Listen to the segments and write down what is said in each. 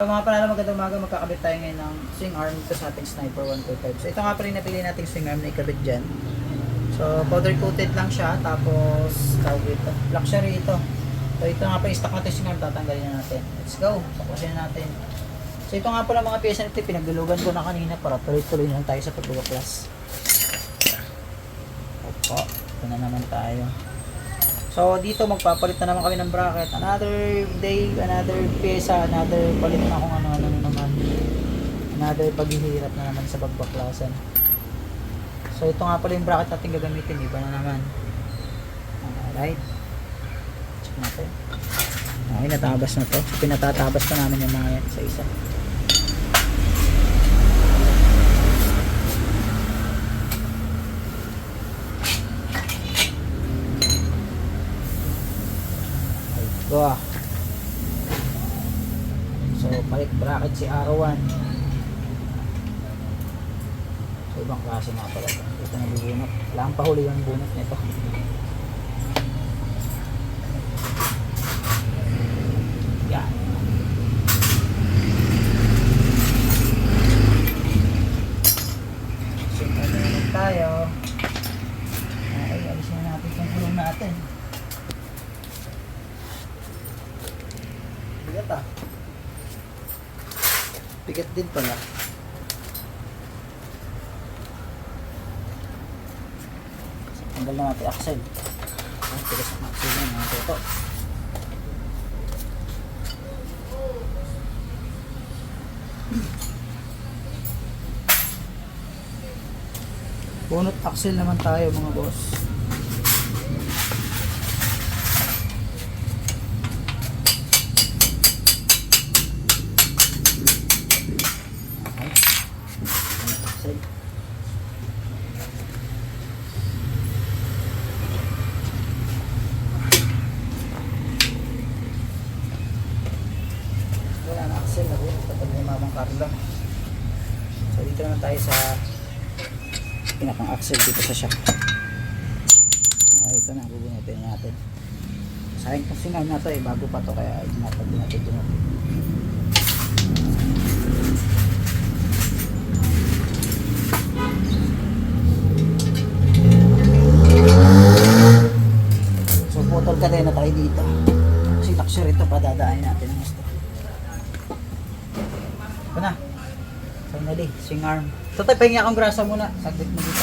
So mga panalo, magandang umaga, magkakabit tayo ngayon ng swing arm ito sa ating Sniper 125. So ito nga pala yung napili nating swing arm na ikabit dyan. So powder coated lang siya, tapos tawag ito, luxury ito. So ito nga pala yung stock natin swing arm, tatanggalin na natin. Let's go, pakusin na natin. So ito nga pala mga pyesa nito, pinaglulugan ko na kanina para tuloy-tuloy lang tayo sa pagbubuklas. Opo, ito na naman tayo. So dito magpapalit na naman kami ng bracket. Another day, another pyesa, another palit na kung ano-ano naman. Another paghihirap na naman sa pagbaklasan. So ito nga pala yung bracket natin gagamitin, iba na naman. Alright. Check natin. Okay, natabas na to. So pinatatabas pa namin yung mga yan sa isa. Wow. So palit bracket si R1. So ibang klase nga pala ito. Ito na bubunot. Wala kang pahuli yung bunot nito. Yan. So naman tayo. Ay, alisin na natin yung gulong natin. Bigat ah. Bigat din pala. Tanggal na natin axle. Tigas ang axle na mga toto. Bunot axle naman tayo mga boss. Wala na axle na rin kapag may mamang Carla. So dito naman tayo sa pinakang axle dito sa shock. Okay, ito na, bubunutin natin. Sayang kung singaw na ito eh, bago pa to kaya inatag din natin dito. So putol ka din na tayo dito. Kasi luxury ito, padadaanin natin ang gusto. Ito na. Finally, swing arm. So tayo, pahingi akong grasa muna. Saglit mo dito.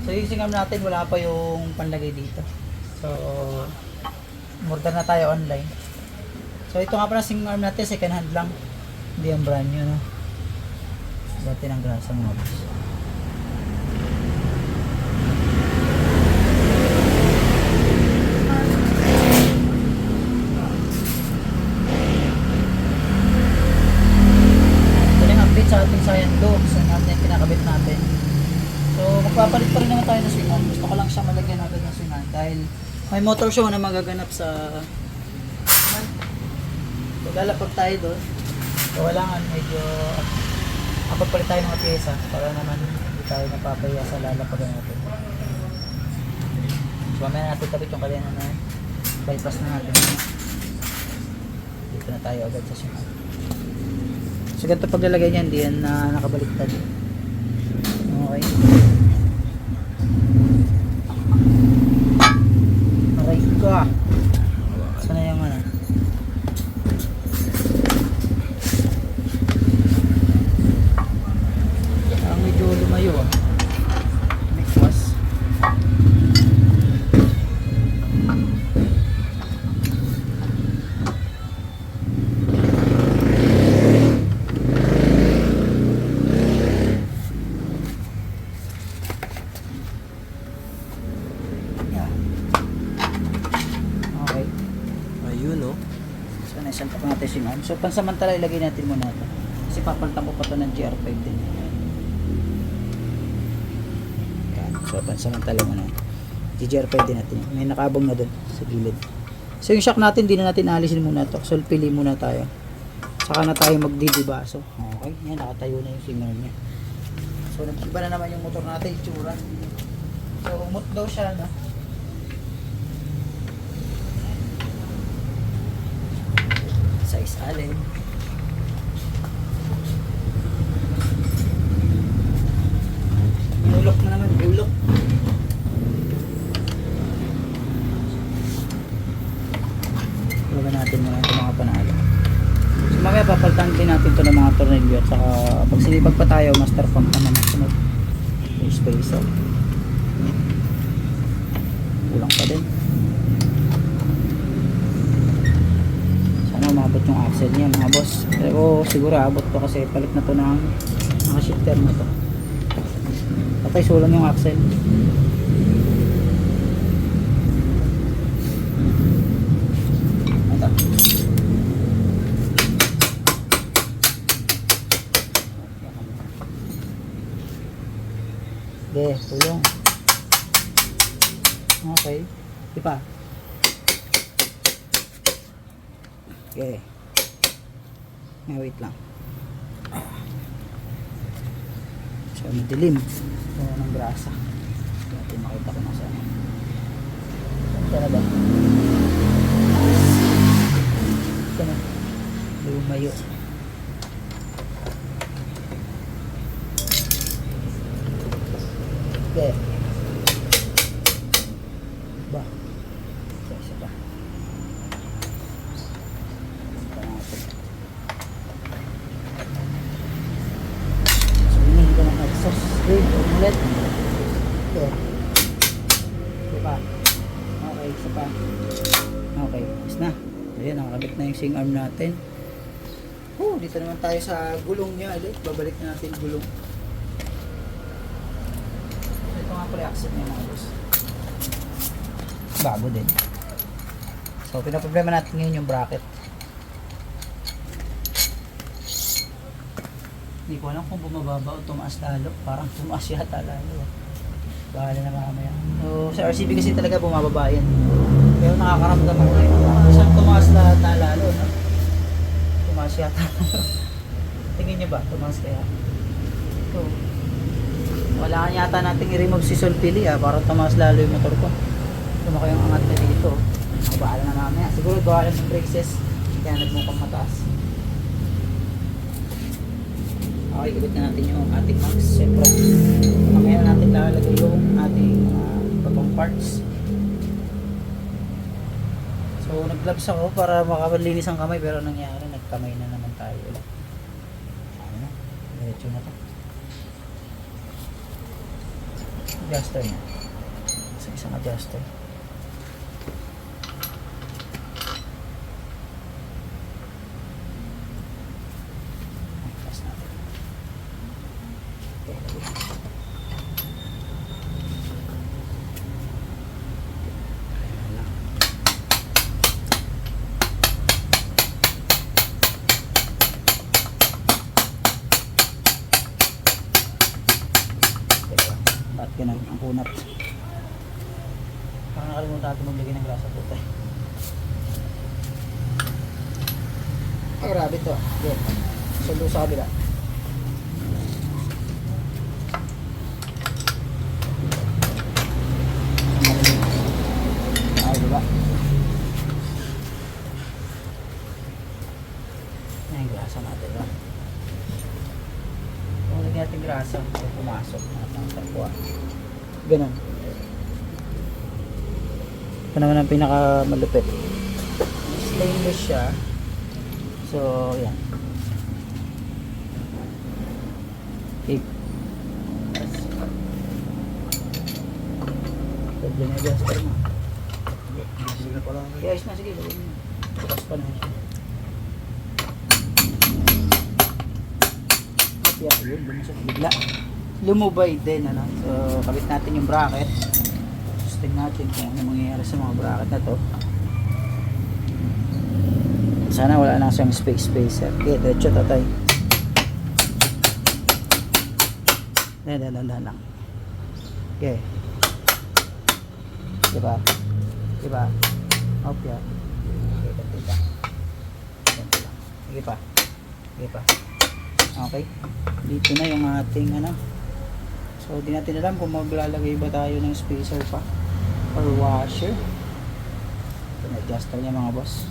So yung swing arm natin, wala pa yung panlagay dito. So, order na tayo online. So ito nga pala swing arm natin, second hand lang. Hindi yung brand new, no? Dati ng grasa mga boss. Sa ating Scion Dogs, ang ating pinakabit natin. So magpapalit pa rin naman tayo ng swing arm. Gusto ko lang siya malagyan natin ng swing arm dahil may motor show na magaganap sa so lalapag tayo doon. So kailangan medyo kapagpalit tayo ng pyesa para naman hindi tayo napapaya sa lalapagan natin. So mamaya natin kabit yung kalina na bypass na natin. Dito na tayo agad sa swing arm. So ganito paglalagay niyan, hindi yan nakabaliktad. Okay. Aray ka. Saan na yung ano? Ang medyo lumayo ah. May kwas. Isantak natin si ma'am. So pansamantala ilagay natin muna ito. Kasi papalitan ko pa ito ng GR5 din. Yan. So pansamantala muna. GR5 din natin. May nakabong na doon sa gilid. So yung shock natin, di na natin alisin muna ito. So pili muna tayo. Saka na tayo magdidibaso. Okay. Yan, nakatayo na yung signal niya. So nag-iba na naman yung motor natin, itsura. So umot daw siya na. sa isalin. Bulok na naman, bulok. Iwagan natin muna ito mga panalo. So mamaya papalitan din natin ito ng mga tornilyo at saka pag sinipag pa tayo, master pump naman ang sunod. Yung spacer. Kulang pa din. Sana umabot yung axle niya mga boss. Pero siguro abot to kasi palit na to ng shifter na to. Patay sulang yung axle. Ito. Okay, tulong. Okay. Ipa. Okay. Wait lang. So, madilim. So, ng grasa. Dati makita ko na sana. Saan ba? Ito na. Lumayo. Okay. Ba. Isa pa. So, hinihin ko ng exhaust. Wait, ulit. Okay. Isa pa. Okay, isa pa. Okay, is na. Ayan, nakakabit na yung swing arm natin. Dito naman tayo sa gulong niya. Babalik na natin yung gulong. Ito nga pala axle niya mga boss. Bago din. So, pinaproblema natin ngayon yung bracket. Hindi ko alam kung bumababa o tumaas lalo. Parang tumaas yata lalo. Bahala na mamaya. So, sa RCB kasi talaga bumababa yan. Pero nakakaramdam ako ngayon. Isang tumaas na lalo, no? Tumaas yata. Tingin nyo ba? Tumaas kaya? Ito. Wala yata nating i-remove si Solpili para tumaas lalo yung motor ko. Tumaka yung angat na dito. Bahala na mamaya. Siguro gawa lang ng braces. Kaya nagmukhang mataas. Okay, gabit na natin yung ating max. Siyempre, mamaya na natin lalagay yung ating bagong parts. So, nag-gloves ako para makalinis ang kamay pero nangyari, nagkamay na naman tayo ulit. Ano na? Diretso na to. Adjuster niya. Isang adjuster. At ganun ang kunat. Parang nakalimutan natin maglagay ng grasa po tayo. Ay, grabe to. Good. Sundo sa kabila. Ay, diba? Yan yung grasa natin. Diba? Kung lagyan natin grasa, pumasok na ang takwa. Ganun. Ito naman ang pinakamalupit. Stainless siya. So, yan. Okay. Pwede na adjuster mo. Sige na pala. Ayos na, sige. Bukas pa na siya. Yeah, yun, lumusok bigla. Lumubay din, ano. So, kabit natin yung bracket. Testing natin kung ano mangyayari sa mga bracket na to. Sana wala na siyang spacer. Okay, diretso tatay. Dahan lang. Okay. Diba? Diba? Okay. Okay, diba? Sige pa. Sige pa. Okay. Dito na yung ating ano. So, di natin alam kung maglalagay ba tayo ng spacer pa or washer. Ito na adjuster niya mga boss.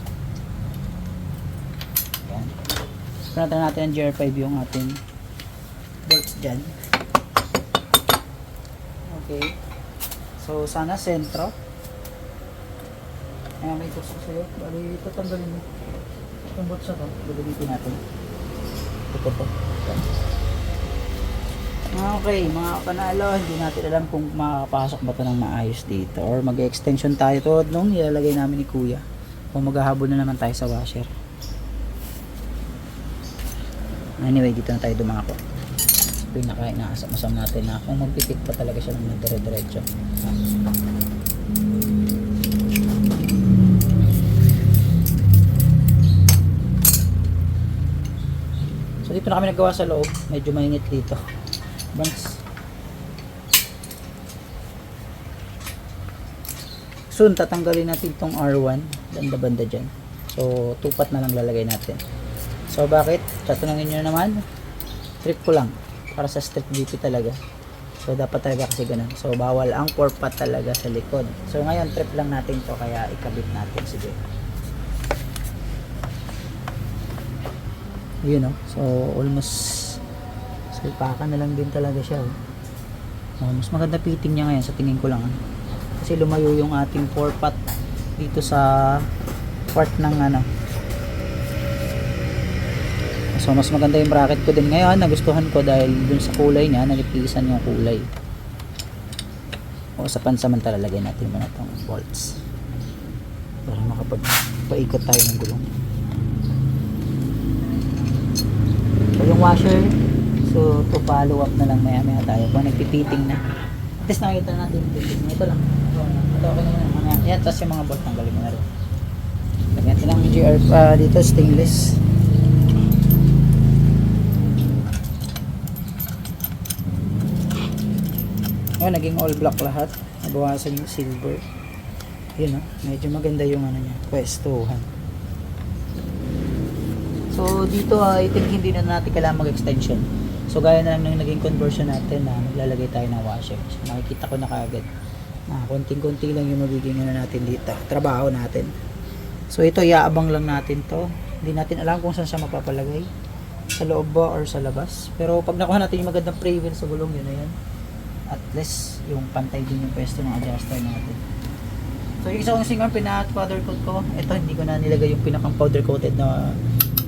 Panatan natin ang GR5 yung ating bolts dyan. Okay. So, sana sentro. Ayan, may tusok sa'yo. Bali, ito tanggalin mo. Itong bolts na to, gagamitin natin. Ito po. Okay, mga panalo, hindi natin alam kung makakapasok ba ito ng maayos dito. Or mag-extension tayo to nung ilalagay namin ni Kuya. O maghahabol na naman tayo sa washer. Anyway, dito na tayo dumako. Pinaka-inaasam-asam natin na kung magpipit pa talaga siya ng dire-diretso. So dito na kami nagawa sa loob. Medyo mainit dito. Banks. Soon tatanggalin natin itong R1 banda-banda dyan. So tupat na lang lalagay natin. So bakit? Tatanungin nyo naman. Trip ko lang. Para sa strip GP talaga. So dapat talaga kasi ganun. So bawal ang 4-pot talaga sa likod. So ngayon trip lang natin to kaya ikabit natin. Sige. Yun o. So almost salpakan na lang din talaga siya. Mas maganda fitting niya ngayon sa tingin ko lang. Kasi lumayo yung ating 4-pot dito sa part ng ano. So mas maganda yung bracket ko din ngayon, nagustuhan ko dahil dun sa kulay niya, nalipisan yung kulay. O sa pansamantala lagay natin muna itong bolts para makapagpaikot tayo ng gulong. So yung washer, so to follow up na lang maya maya tayo kung nagpipiting na. At least nakikita natin yung piting. Ito lang. Ito okay na muna. Yan, tapos yung mga bolt tanggalin mo na rin. Lagyan natin lang yung GR dito, stainless. Oh, naging all black lahat. Nabawasan yung silver. Yun, medyo maganda yung ano niya, pwestuhan. So dito I think hindi na natin kailangan mag-extension. So gaya na lang ng naging conversion natin na maglalagay tayo ng washer. So makikita ko na kaagad na konting-konti lang yung magiging ano natin dito, trabaho natin. So ito iaabang lang natin to. Hindi natin alam kung saan siya mapapalagay, sa loob ba or sa labas. Pero pag nakuha natin yung magandang pre-wheel sa gulong, yun na yan. At least yung pantay din yung pwesto ng adjuster natin. So yung isa kong singar powder coat ko. Ito hindi ko na nilagay yung pinakang powder coated na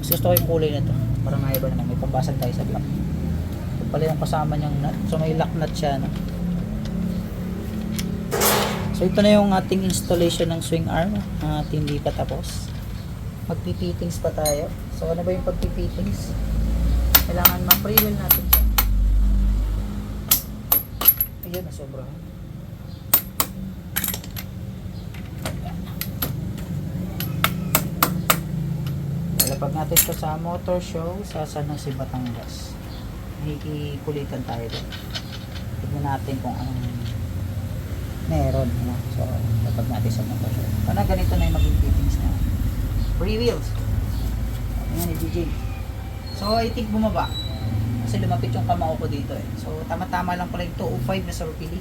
mas gusto ko yung kulay na to para maiba naman, may pambasag tayo sa black. Ito pala yung kasama niyang nut. So may lock nut siya, no? So ito na yung ating installation ng swing arm. Ating hindi pa tapos. Magpipittings pa tayo. So ano ba yung pagpipittings? Kailangan ma-pre-wheel natin siya. Ayan, nasobra. Lalapag natin ito sa motor show sa San Jose, Batangas. Nakikikulitan tayo doon. Tignan natin kung anong meron. No? So, lapag natin sa motor show. Para ganito na yung maging fittings na free wheels. Ayan ni DJ. So, I think bumaba. Kasi lumapit yung kamao ko dito eh. So tama-tama lang pala yung 205 na sa Rupili.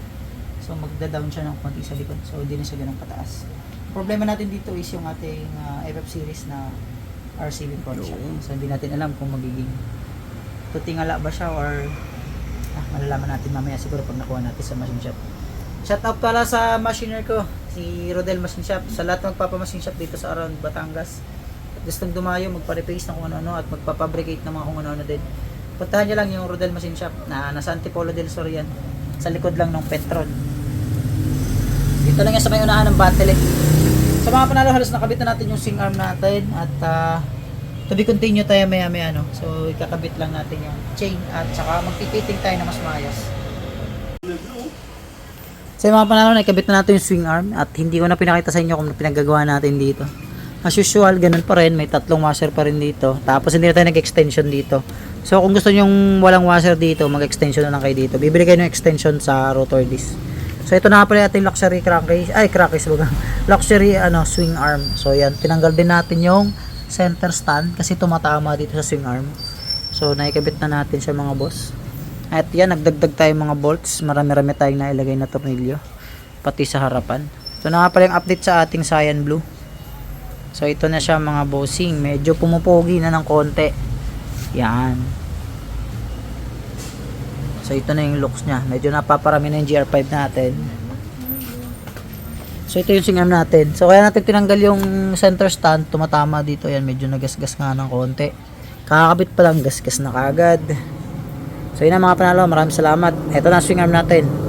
So magda-down siya ng konti sa likod. So hindi na siya ganun kataas. Problema natin dito is yung ating FF series na RCV front shock. So hindi natin alam kung magiging tutingala ba siya or malalaman natin mamaya siguro pag nakuha natin sa machine shop. Shout out pala sa machiner ko, si Rodel Machine Shop. Sa lahat ng magpapa-machine shop dito sa around Batangas. At gustong dumayo, magpa-replace ng kung ano-ano at magpa-fabricate ng mga kung ano-ano din. Puntahan nyo lang yung Rodel Machine Shop na nasa Antipolo del Sur yan. Sa likod lang ng Petron. Dito lang yan sa may unahan ng Battle. Sa mga panalo, halos nakabit na natin yung swing arm natin. At to be continue tayo maya maya. No? So ikakabit lang natin yung chain at saka magpipiting tayo na mas maayos. Sa mga panalo, nakikabit na natin yung swing arm. At hindi ko na pinakita sa inyo kung pinagagawa natin dito. As usual, ganun pa rin. May tatlong washer pa rin dito. Tapos hindi na tayo nag-extension dito. So kung gusto nyo yung walang washer dito, mag-extension na lang kayo dito. Bibili kayo ng extension sa rotor disc. So ito na pala ating luxury crankcase. Ay, crankcase baga. Luxury swing arm. So yan, tinanggal din natin yung center stand kasi tumatama dito sa swing arm. So naikabit na natin siya mga boss. At yan, nagdagdag tayo mga bolts. Marami-rami tayong nailagay na tornilyo. Pati sa harapan. So na pala yung update sa ating cyan blue. So ito na siya mga bossing. Medyo pumupogi na ng konti. Yan. So ito na yung looks niya. Medyo napaparami na yung GR5 natin. So ito yung swing arm natin. So kaya natin tinanggal yung center stand. Tumatama dito. Yan, medyo nagasgas nga ng konti. Kakakabit pa lang, gasgas na kagad. So yun na mga panalo. Maraming salamat. Ito na swing arm natin.